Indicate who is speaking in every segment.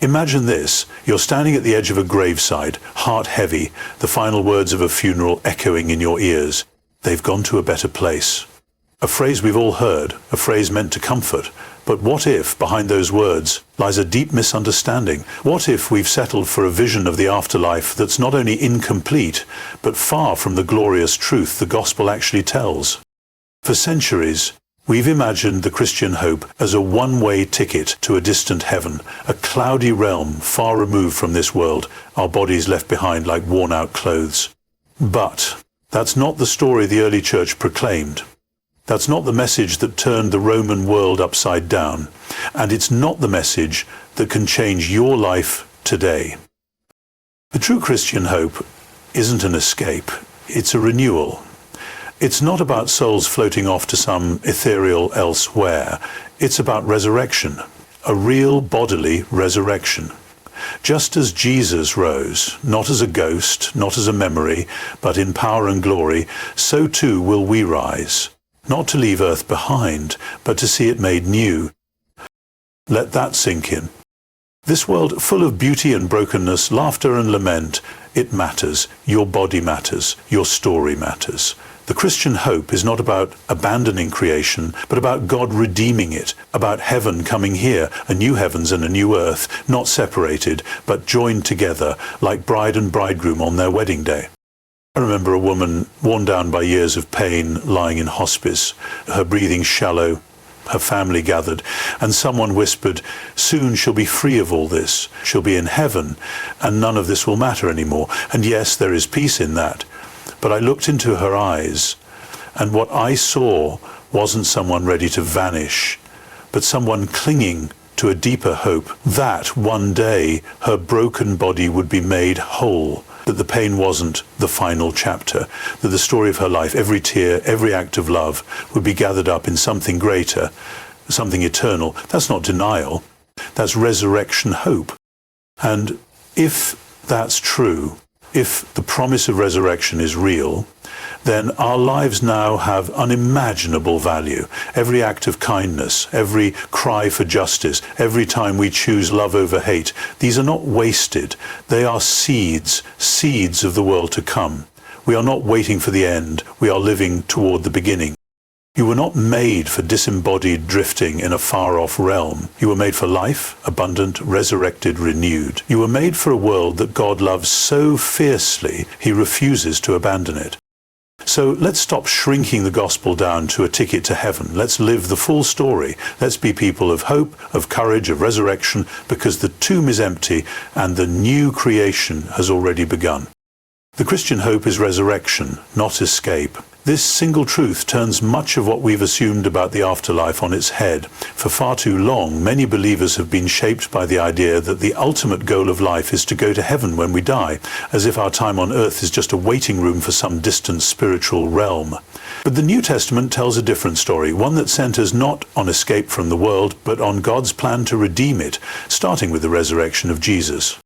Speaker 1: Imagine this. You're standing at the edge of a graveside, heart heavy, the final words of a funeral echoing in your ears. They've gone to a better place. A phrase we've all heard, a phrase meant to comfort. But what if, behind those words, lies a deep misunderstanding? What if we've settled for a vision of the afterlife that's not only incomplete, but far from the glorious truth the gospel actually tells? For centuries, we've imagined the Christian hope as a one-way ticket to a distant heaven, a cloudy realm far removed from this world, our bodies left behind like worn-out clothes. But that's not the story the early church proclaimed. That's not the message that turned the Roman world upside down, and it's not the message that can change your life today. The true Christian hope isn't an escape, it's a renewal. It's not about souls floating off to some ethereal elsewhere. It's about resurrection, a real bodily resurrection. Just as Jesus rose, not as a ghost, not as a memory, but in power and glory, so too will we rise. Not to leave earth behind, but to see it made new. Let that sink in. This world full of beauty and brokenness, laughter and lament, it matters. Your body matters. Your story matters. The Christian hope is not about abandoning creation, but about God redeeming it, about heaven coming here, a new heavens and a new earth, not separated, but joined together, like bride and bridegroom on their wedding day. I remember a woman worn down by years of pain lying in hospice, her breathing shallow, her family gathered, and someone whispered, "Soon she'll be free of all this. She'll be in heaven, and none of this will matter anymore." And yes, there is peace in that. But I looked into her eyes, and what I saw wasn't someone ready to vanish, but someone clinging to a deeper hope that one day her broken body would be made whole, that the pain wasn't the final chapter, that the story of her life, every tear, every act of love, would be gathered up in something greater, something eternal. That's not denial. That's resurrection hope. And if that's true, if the promise of resurrection is real, then our lives now have unimaginable value. Every act of kindness, every cry for justice, every time we choose love over hate, these are not wasted. They are seeds, seeds of the world to come. We are not waiting for the end. We are living toward the beginning. You were not made for disembodied drifting in a far-off realm. You were made for life, abundant, resurrected, renewed. You were made for a world that God loves so fiercely, he refuses to abandon it. So let's stop shrinking the gospel down to a ticket to heaven. Let's live the full story. Let's be people of hope, of courage, of resurrection, because the tomb is empty and the new creation has already begun. The Christian hope is resurrection, not escape. This single truth turns much of what we've assumed about the afterlife on its head. For far too long, many believers have been shaped by the idea that the ultimate goal of life is to go to heaven when we die, as if our time on earth is just a waiting room for some distant spiritual realm. But the New Testament tells a different story, one that centers not on escape from the world, but on God's plan to redeem it, starting with the resurrection of Jesus.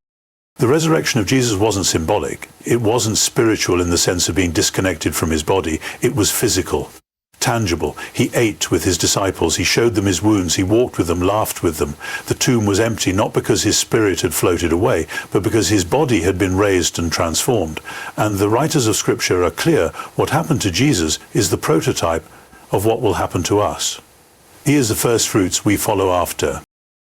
Speaker 1: The resurrection of Jesus wasn't symbolic. It wasn't spiritual in the sense of being disconnected from his body. It was physical, tangible. He ate with his disciples. He showed them his wounds. He walked with them, laughed with them. The tomb was empty, not because his spirit had floated away, but because his body had been raised and transformed. And the writers of Scripture are clear. What happened to Jesus is the prototype of what will happen to us. He is the first fruits we follow after.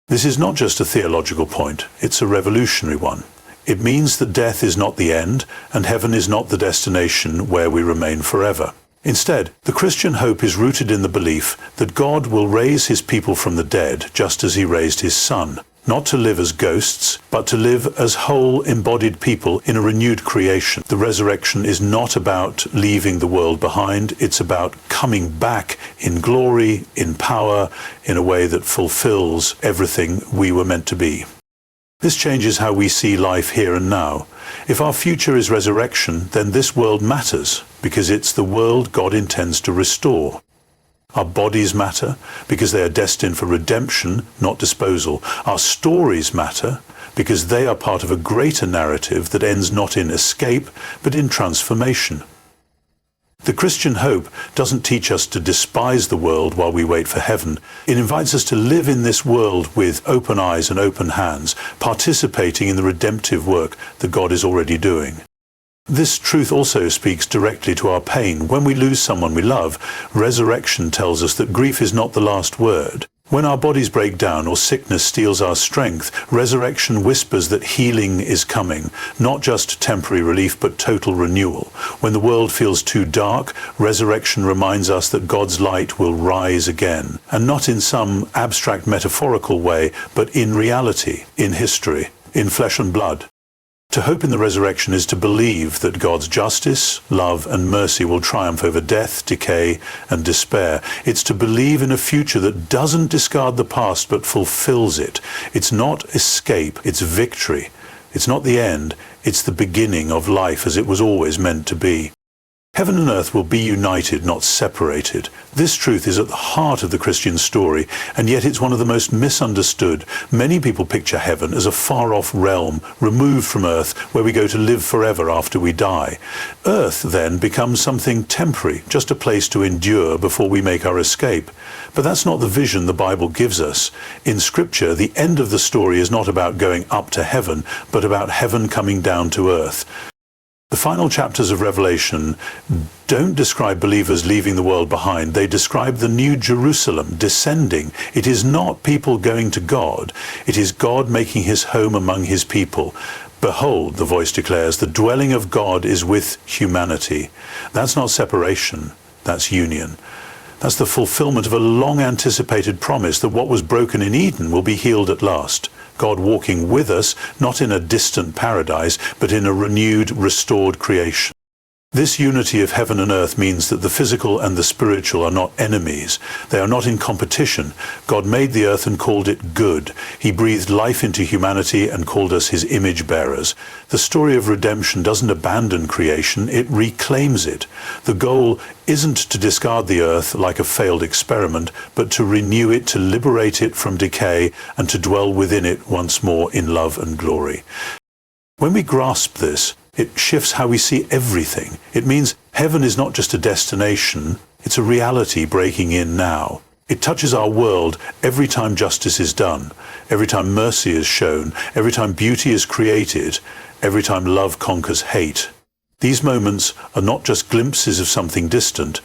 Speaker 1: This is not just a theological point, it's a revolutionary one. It means that death is not the end, and heaven is not the destination where we remain forever. Instead, the Christian hope is rooted in the belief that God will raise his people from the dead, just as he raised his Son, not to live as ghosts, but to live as whole, embodied people in a renewed creation. The resurrection is not about leaving the world behind, it's about coming back in glory, in power, in a way that fulfills everything we were meant to be. This changes how we see life here and now. If our future is resurrection, then this world matters, because it's the world God intends to restore. Our bodies matter, because they are destined for redemption, not disposal. Our stories matter, because they are part of a greater narrative that ends not in escape, but in transformation. The Christian hope doesn't teach us to despise the world while we wait for heaven. It invites us to live in this world with open eyes and open hands, participating in the redemptive work that God is already doing. This truth also speaks directly to our pain. When we lose someone we love, resurrection tells us that grief is not the last word. When our bodies break down or sickness steals our strength, resurrection whispers that healing is coming, not just temporary relief but total renewal. When the world feels too dark, resurrection reminds us that God's light will rise again, and not in some abstract metaphorical way, but in reality, in history, in flesh and blood. To hope in the resurrection is to believe that God's justice, love, and mercy will triumph over death, decay, and despair. It's to believe in a future that doesn't discard the past but fulfills it. It's not escape, it's victory. It's not the end, it's the beginning of life as it was always meant to be. Heaven and earth will be united, not separated. This truth is at the heart of the Christian story, and yet it's one of the most misunderstood. Many people picture heaven as a far-off realm, removed from earth, where we go to live forever after we die. Earth then becomes something temporary, just a place to endure before we make our escape. But that's not the vision the Bible gives us. In Scripture, the end of the story is not about going up to heaven, but about heaven coming down to earth. The final chapters of Revelation don't describe believers leaving the world behind. They describe the new Jerusalem descending. It is not people going to God. It is God making his home among his people. Behold, the voice declares, the dwelling of God is with humanity. That's not separation, that's union. That's the fulfillment of a long-anticipated promise that what was broken in Eden will be healed at last. God walking with us, not in a distant paradise, but in a renewed, restored creation. This unity of heaven and earth means that the physical and the spiritual are not enemies. They are not in competition. God made the earth and called it good. He breathed life into humanity and called us his image bearers. The story of redemption doesn't abandon creation, it reclaims it. The goal isn't to discard the earth like a failed experiment, but to renew it, to liberate it from decay, and to dwell within it once more in love and glory. When we grasp this, it shifts how we see everything. It means heaven is not just a destination, it's a reality breaking in now. It touches our world every time justice is done, every time mercy is shown, every time beauty is created, every time love conquers hate. These moments are not just glimpses of something distant,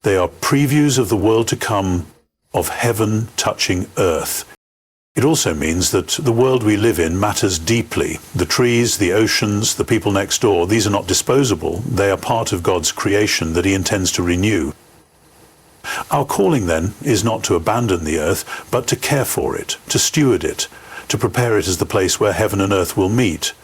Speaker 1: they are previews of the world to come, of heaven touching earth. It also means that the world we live in matters deeply. The trees, the oceans, the people next door, these are not disposable. They are part of God's creation that he intends to renew. Our calling, then, is not to abandon the earth, but to care for it, to steward it, to prepare it as the place where heaven and earth will meet.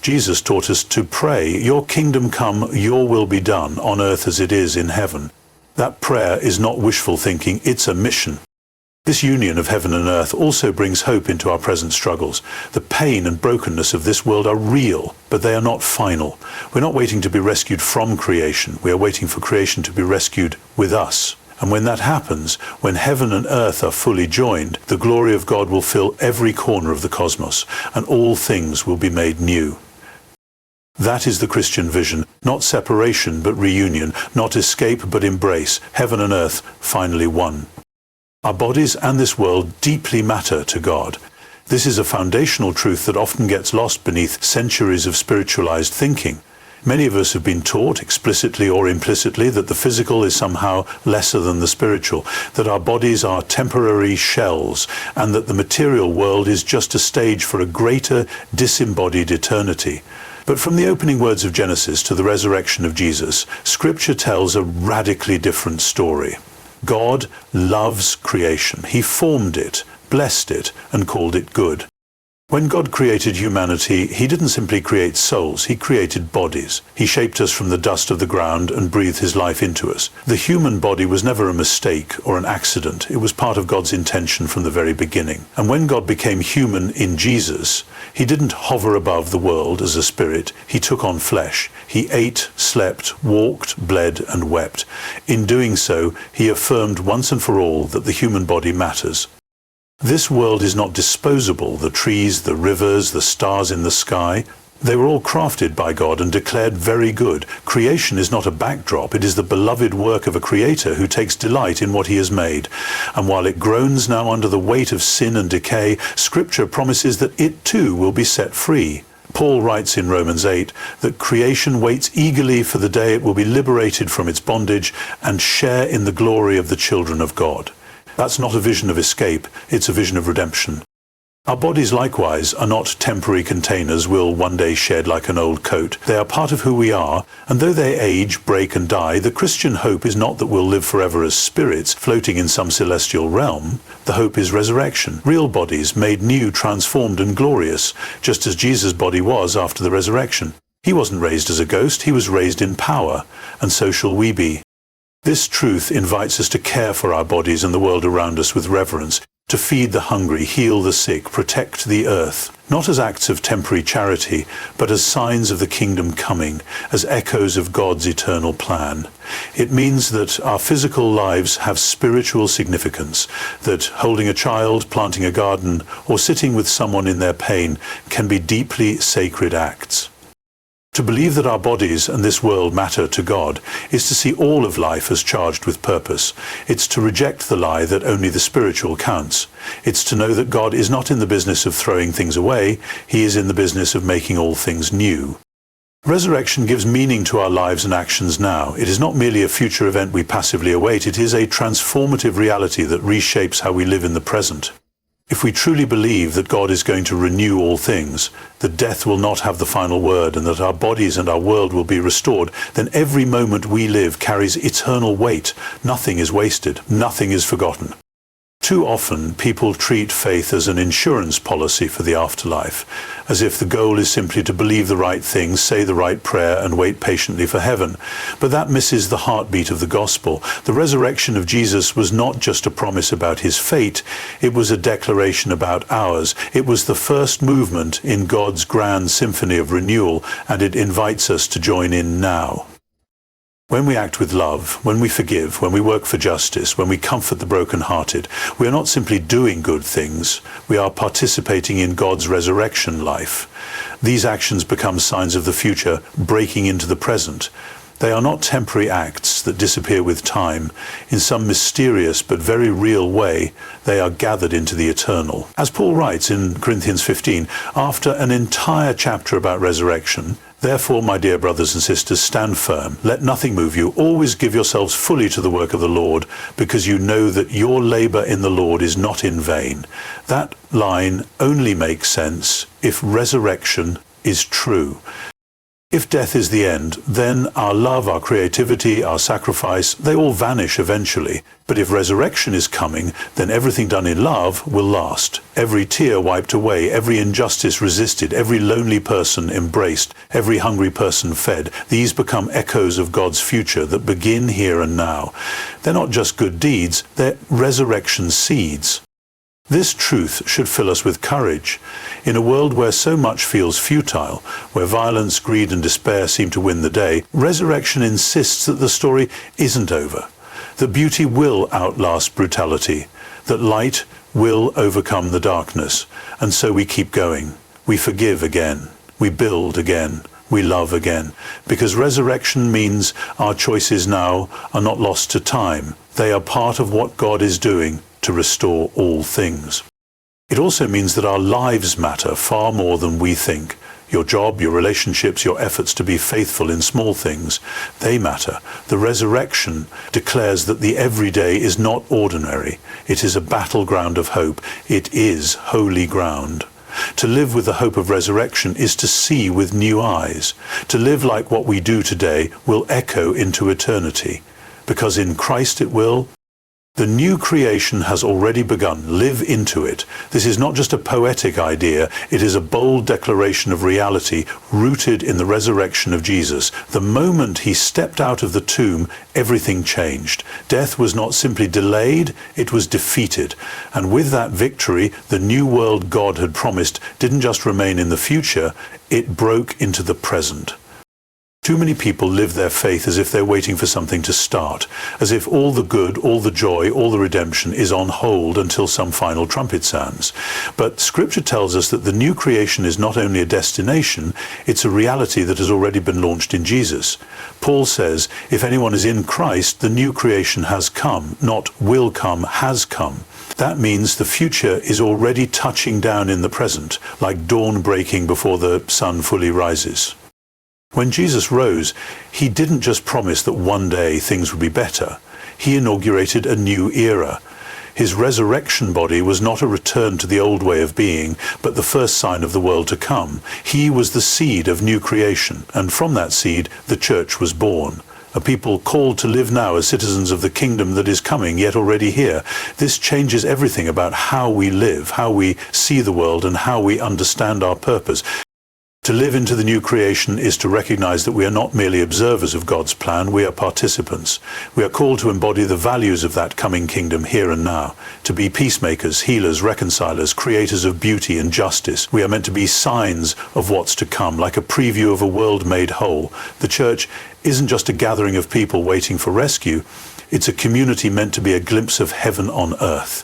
Speaker 1: Jesus taught us to pray, "Your kingdom come, your will be done, on earth as it is in heaven." That prayer is not wishful thinking, it's a mission. This union of heaven and earth also brings hope into our present struggles. The pain and brokenness of this world are real, but they are not final. We're not waiting to be rescued from creation. We are waiting for creation to be rescued with us. And when that happens, when heaven and earth are fully joined, the glory of God will fill every corner of the cosmos, and all things will be made new. That is the Christian vision, not separation but reunion, not escape but embrace, heaven and earth finally one. Our bodies and this world deeply matter to God. This is a foundational truth that often gets lost beneath centuries of spiritualized thinking. Many of us have been taught, explicitly or implicitly, that the physical is somehow lesser than the spiritual, that our bodies are temporary shells, and that the material world is just a stage for a greater, disembodied eternity. But from the opening words of Genesis to the resurrection of Jesus, Scripture tells a radically different story. God loves creation. He formed it, blessed it, and called it good. When God created humanity, he didn't simply create souls, he created bodies. He shaped us from the dust of the ground and breathed his life into us. The human body was never a mistake or an accident. It was part of God's intention from the very beginning. And when God became human in Jesus, he didn't hover above the world as a spirit. He took on flesh. He ate, slept, walked, bled, and wept. In doing so, he affirmed once and for all that the human body matters. This world is not disposable, the trees, the rivers, the stars in the sky. They were all crafted by God and declared very good. Creation is not a backdrop, it is the beloved work of a creator who takes delight in what he has made. And while it groans now under the weight of sin and decay, Scripture promises that it too will be set free. Paul writes in Romans 8 that creation waits eagerly for the day it will be liberated from its bondage and share in the glory of the children of God. That's not a vision of escape, it's a vision of redemption. Our bodies likewise are not temporary containers we'll one day shed like an old coat. They are part of who we are, and though they age, break and die, the Christian hope is not that we'll live forever as spirits floating in some celestial realm. The hope is resurrection, real bodies made new, transformed and glorious, just as Jesus' body was after the resurrection. He wasn't raised as a ghost, he was raised in power, and so shall we be. This truth invites us to care for our bodies and the world around us with reverence, to feed the hungry, heal the sick, protect the earth, not as acts of temporary charity, but as signs of the kingdom coming, as echoes of God's eternal plan. It means that our physical lives have spiritual significance, that holding a child, planting a garden, or sitting with someone in their pain can be deeply sacred acts. To believe that our bodies and this world matter to God is to see all of life as charged with purpose. It's to reject the lie that only the spiritual counts. It's to know that God is not in the business of throwing things away, he is in the business of making all things new. Resurrection gives meaning to our lives and actions now. It is not merely a future event we passively await, it is a transformative reality that reshapes how we live in the present. If we truly believe that God is going to renew all things, that death will not have the final word, and that our bodies and our world will be restored, then every moment we live carries eternal weight. Nothing is wasted. Nothing is forgotten. Too often, people treat faith as an insurance policy for the afterlife, as if the goal is simply to believe the right things, say the right prayer, and wait patiently for heaven. But that misses the heartbeat of the gospel. The resurrection of Jesus was not just a promise about his fate, it was a declaration about ours. It was the first movement in God's grand symphony of renewal, and it invites us to join in now. When we act with love, when we forgive, when we work for justice, when we comfort the broken-hearted, we are not simply doing good things, we are participating in God's resurrection life. These actions become signs of the future, breaking into the present. They are not temporary acts that disappear with time. In some mysterious but very real way, they are gathered into the eternal. As Paul writes in Corinthians 15, after an entire chapter about resurrection, therefore, my dear brothers and sisters, stand firm. Let nothing move you. Always give yourselves fully to the work of the Lord, because you know that your labor in the Lord is not in vain. That line only makes sense if resurrection is true. If death is the end, then our love, our creativity, our sacrifice, they all vanish eventually. But if resurrection is coming, then everything done in love will last. Every tear wiped away, every injustice resisted, every lonely person embraced, every hungry person fed. These become echoes of God's future that begin here and now. They're not just good deeds, they're resurrection seeds. This truth should fill us with courage. In a world where so much feels futile, where violence, greed and despair seem to win the day, resurrection insists that the story isn't over, that beauty will outlast brutality, that light will overcome the darkness, and so we keep going. We forgive again, we build again, we love again, because resurrection means our choices now are not lost to time. They are part of what God is doing to restore all things. It also means that our lives matter far more than we think. Your job, your relationships, your efforts to be faithful in small things, they matter. The resurrection declares that the everyday is not ordinary. It is a battleground of hope. It is holy ground. To live with the hope of resurrection is to see with new eyes. To live like what we do today will echo into eternity, because in Christ it will. The new creation has already begun. Live into it. This is not just a poetic idea. It is a bold declaration of reality rooted in the resurrection of Jesus. The moment he stepped out of the tomb, everything changed. Death was not simply delayed, it was defeated. And with that victory, the new world God had promised didn't just remain in the future, it broke into the present. Too many people live their faith as if they're waiting for something to start, as if all the good, all the joy, all the redemption is on hold until some final trumpet sounds. But Scripture tells us that the new creation is not only a destination, it's a reality that has already been launched in Jesus. Paul says, if anyone is in Christ, the new creation has come, not will come, has come. That means the future is already touching down in the present, like dawn breaking before the sun fully rises. When Jesus rose, he didn't just promise that one day things would be better. He inaugurated a new era. His resurrection body was not a return to the old way of being, but the first sign of the world to come. He was the seed of new creation, and from that seed the church was born. A people called to live now as citizens of the kingdom that is coming, yet already here. This changes everything about how we live, how we see the world, and how we understand our purpose. To live into the new creation is to recognize that we are not merely observers of God's plan, we are participants. We are called to embody the values of that coming kingdom here and now, to be peacemakers, healers, reconcilers, creators of beauty and justice. We are meant to be signs of what's to come, like a preview of a world made whole. The church isn't just a gathering of people waiting for rescue, it's a community meant to be a glimpse of heaven on earth.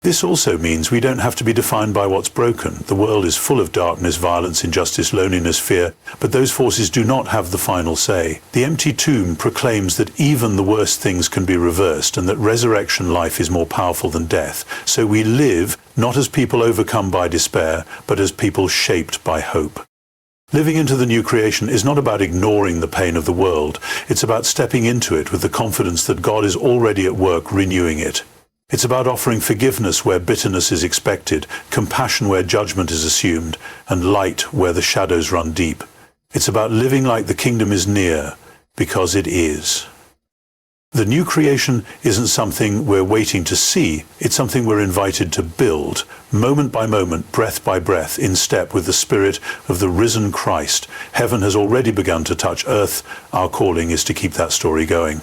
Speaker 1: This also means we don't have to be defined by what's broken. The world is full of darkness, violence, injustice, loneliness, fear, but those forces do not have the final say. The empty tomb proclaims that even the worst things can be reversed and that resurrection life is more powerful than death. So we live not as people overcome by despair, but as people shaped by hope. Living into the new creation is not about ignoring the pain of the world. It's about stepping into it with the confidence that God is already at work renewing it. It's about offering forgiveness where bitterness is expected, compassion where judgment is assumed, and light where the shadows run deep. It's about living like the kingdom is near, because it is. The new creation isn't something we're waiting to see, it's something we're invited to build, moment by moment, breath by breath, in step with the Spirit of the risen Christ. Heaven has already begun to touch earth. Our calling is to keep that story going.